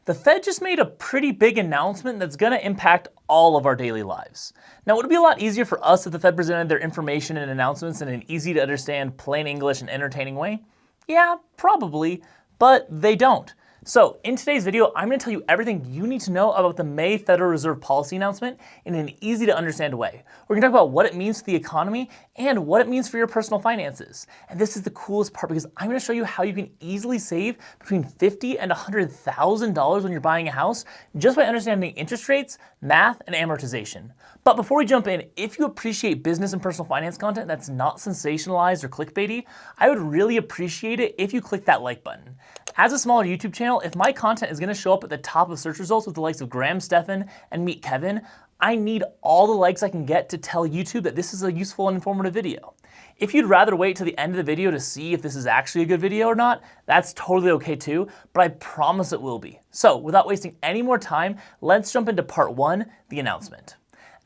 The Fed just made a pretty big announcement that's going to impact all of our daily lives. Now, would it be a lot easier for us if the Fed presented their information and announcements in an easy to understand, plain English, and entertaining way? Yeah, probably, but they don't. So in today's video, I'm going to tell you everything you need to know about the May Federal Reserve policy announcement in an easy to understand way. We're going to talk about what it means to the economy and what it means for your personal finances. And this is the coolest part because I'm going to show you how you can easily save between $50,000 and $100,000 when you're buying a house just by understanding interest rates, math, and amortization. But before we jump in, if you appreciate business and personal finance content that's not sensationalized or clickbaity, I would really appreciate it if you click that like button. As a smaller YouTube channel, if my content is going to show up at the top of search results with the likes of Graham Stephan and Meet Kevin, I need all the likes I can get to tell YouTube that this is a useful and informative video. If you'd rather wait till the end of the video to see if this is actually a good video or not, that's totally okay too, but I promise it will be. So without wasting any more time, let's jump into part 1, the announcement.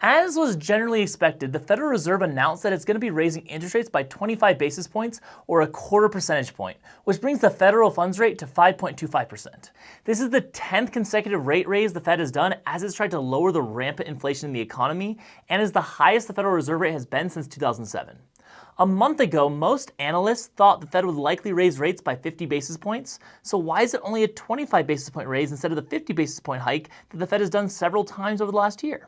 As was generally expected, the Federal Reserve announced that it's going to be raising interest rates by 25 basis points or a quarter percentage point, which brings the federal funds rate to 5.25%. This is the 10th consecutive rate raise the Fed has done as it's tried to lower the rampant inflation in the economy and is the highest the Federal Reserve rate has been since 2007. A month ago, most analysts thought the Fed would likely raise rates by 50 basis points, so why is it only a 25 basis point raise instead of the 50 basis point hike that the Fed has done several times over the last year?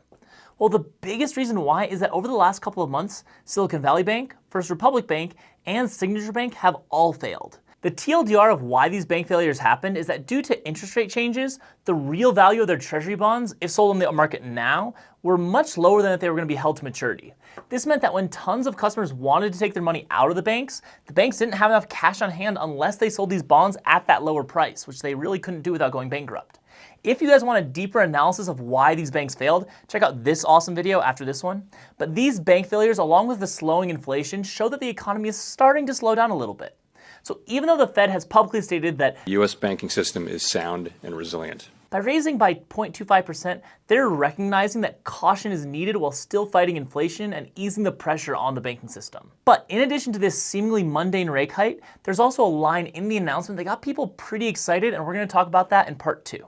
Well, the biggest reason why is that over the last couple of months, Silicon Valley Bank, First Republic Bank, and Signature Bank have all failed. The TLDR of why these bank failures happened is that due to interest rate changes, the real value of their treasury bonds, if sold on the market now, were much lower than if they were going to be held to maturity. This meant that when tons of customers wanted to take their money out of the banks didn't have enough cash on hand unless they sold these bonds at that lower price, which they really couldn't do without going bankrupt. If you guys want a deeper analysis of why these banks failed, check out this awesome video after this one. But these bank failures, along with the slowing inflation, show that the economy is starting to slow down a little bit. So even though the Fed has publicly stated that the U.S. banking system is sound and resilient, by raising by 0.25%, they're recognizing that caution is needed while still fighting inflation and easing the pressure on the banking system. But in addition to this seemingly mundane rate hike, there's also a line in the announcement that got people pretty excited, and we're going to talk about that in part 2.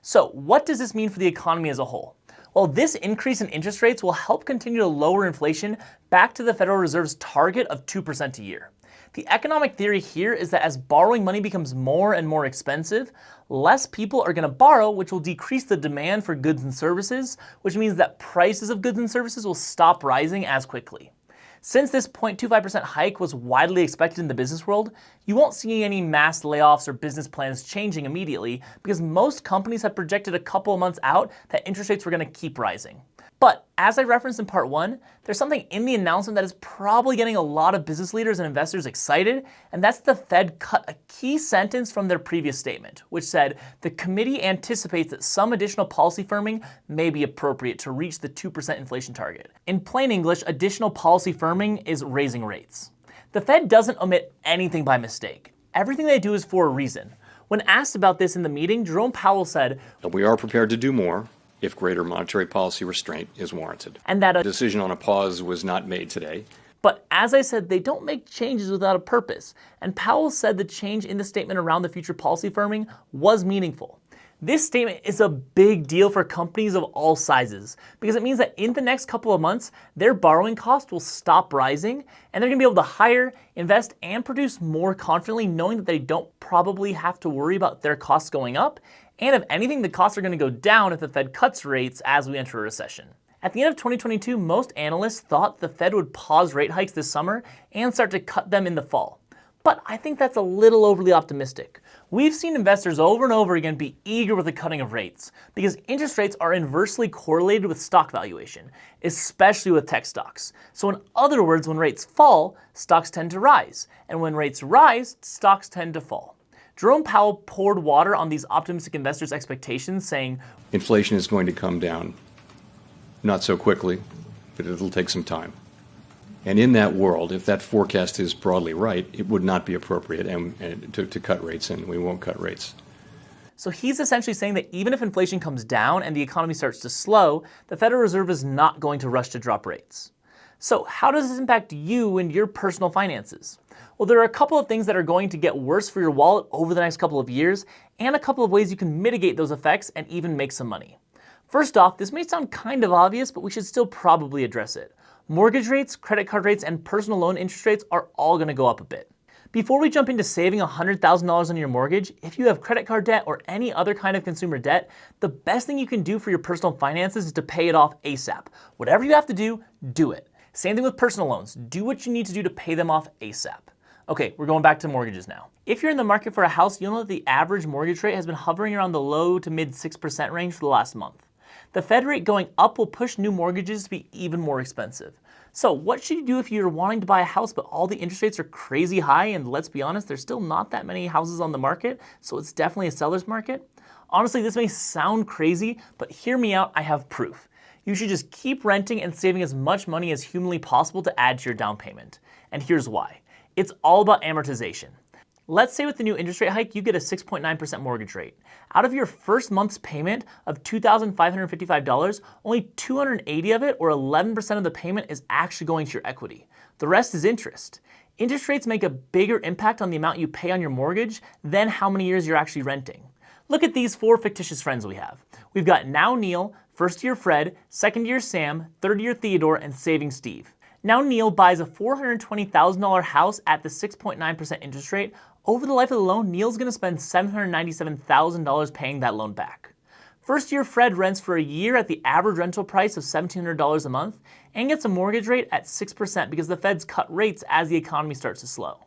So what does this mean for the economy as a whole? Well, this increase in interest rates will help continue to lower inflation back to the Federal Reserve's target of 2% a year. The economic theory here is that as borrowing money becomes more and more expensive, less people are going to borrow, which will decrease the demand for goods and services, which means that prices of goods and services will stop rising as quickly. Since this 0.25% hike was widely expected in the business world, you won't see any mass layoffs or business plans changing immediately because most companies have projected a couple of months out that interest rates were going to keep rising. But as I referenced in part 1, there's something in the announcement that is probably getting a lot of business leaders and investors excited, and that's the Fed cut a key sentence from their previous statement, which said, the committee anticipates that some additional policy firming may be appropriate to reach the 2% inflation target. In plain English, additional policy firming is raising rates. The Fed doesn't omit anything by mistake. Everything they do is for a reason. When asked about this in the meeting, Jerome Powell said, we are prepared to do more if greater monetary policy restraint is warranted. And that a decision on a pause was not made today. But as I said, they don't make changes without a purpose. And Powell said the change in the statement around the future policy firming was meaningful. This statement is a big deal for companies of all sizes because it means that in the next couple of months, their borrowing costs will stop rising and they're going to be able to hire, invest, and produce more confidently, knowing that they don't probably have to worry about their costs going up. And if anything, the costs are going to go down if the Fed cuts rates as we enter a recession. At the end of 2022, most analysts thought the Fed would pause rate hikes this summer and start to cut them in the fall. But I think that's a little overly optimistic. We've seen investors over and over again be eager with the cutting of rates because interest rates are inversely correlated with stock valuation, especially with tech stocks. So in other words, when rates fall, stocks tend to rise. And when rates rise, stocks tend to fall. Jerome Powell poured water on these optimistic investors' expectations, saying, inflation is going to come down, not so quickly, but it'll take some time. And in that world, if that forecast is broadly right, it would not be appropriate to cut rates, and we won't cut rates. So he's essentially saying that even if inflation comes down and the economy starts to slow, the Federal Reserve is not going to rush to drop rates. So how does this impact you and your personal finances? Well, there are a couple of things that are going to get worse for your wallet over the next couple of years, and a couple of ways you can mitigate those effects and even make some money. First off, this may sound kind of obvious, but we should still probably address it. Mortgage rates, credit card rates, and personal loan interest rates are all going to go up a bit. Before we jump into saving $100,000 on your mortgage, if you have credit card debt or any other kind of consumer debt, the best thing you can do for your personal finances is to pay it off ASAP. Whatever you have to do, do it. Same thing with personal loans. Do what you need to do to pay them off ASAP. Okay, we're going back to mortgages now. If you're in the market for a house, you'll know that the average mortgage rate has been hovering around the low to mid 6% range for the last month. The Fed rate going up will push new mortgages to be even more expensive. So what should you do if you're wanting to buy a house but all the interest rates are crazy high, and let's be honest, there's still not that many houses on the market, so it's definitely a seller's market? Honestly, this may sound crazy, but hear me out, I have proof. You should just keep renting and saving as much money as humanly possible to add to your down payment. And here's why. It's all about amortization. Let's say with the new interest rate hike, you get a 6.9% mortgage rate. Out of your first month's payment of $2,555, only $280 of it, or 11% of the payment, is actually going to your equity. The rest is interest. Interest rates make a bigger impact on the amount you pay on your mortgage than how many years you're actually renting. Look at these 4 fictitious friends we have. We've got Now Neil, First Year Fred, Second Year Sam, Third Year Theodore, and Saving Steve. Now Neil buys a $420,000 house at the 6.9% interest rate. Over the life of the loan, Neil's going to spend $797,000 paying that loan back. First Year Fred rents for a year at the average rental price of $1,700 a month and gets a mortgage rate at 6% because the Feds cut rates as the economy starts to slow.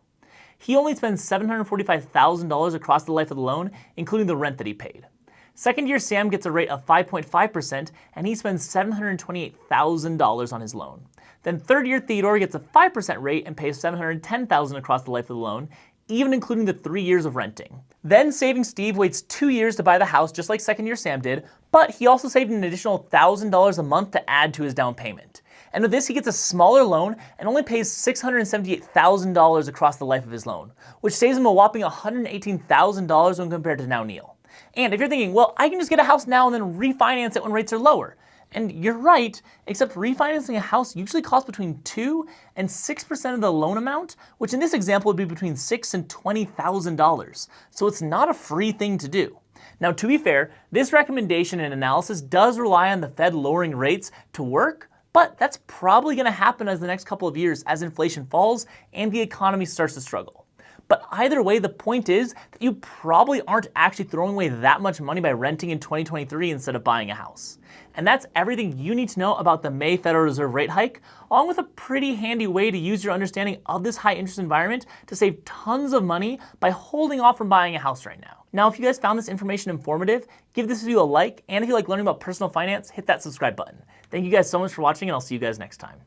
He only spends $745,000 across the life of the loan, including the rent that he paid. Second Year Sam gets a rate of 5.5% and he spends $728,000 on his loan. Then Third Year Theodore gets a 5% rate and pays $710,000 across the life of the loan, even including the 3 years of renting. Then Saving Steve waits 2 years to buy the house just like Second Year Sam did, but he also saved an additional $1,000 a month to add to his down payment. And with this, he gets a smaller loan and only pays $678,000 across the life of his loan, which saves him a whopping $118,000 when compared to Now Neil. And if you're thinking, well, I can just get a house now and then refinance it when rates are lower. And you're right, except refinancing a house usually costs between 2 and 6% of the loan amount, which in this example would be between $6,000 and $20,000. So it's not a free thing to do. Now, to be fair, this recommendation and analysis does rely on the Fed lowering rates to work, but that's probably going to happen as the next couple of years as inflation falls and the economy starts to struggle. But either way, the point is that you probably aren't actually throwing away that much money by renting in 2023 instead of buying a house. And that's everything you need to know about the May Federal Reserve rate hike, along with a pretty handy way to use your understanding of this high interest environment to save tons of money by holding off from buying a house right now. Now, if you guys found this information informative, give this video a like, and if you like learning about personal finance, hit that subscribe button. Thank you guys so much for watching, and I'll see you guys next time.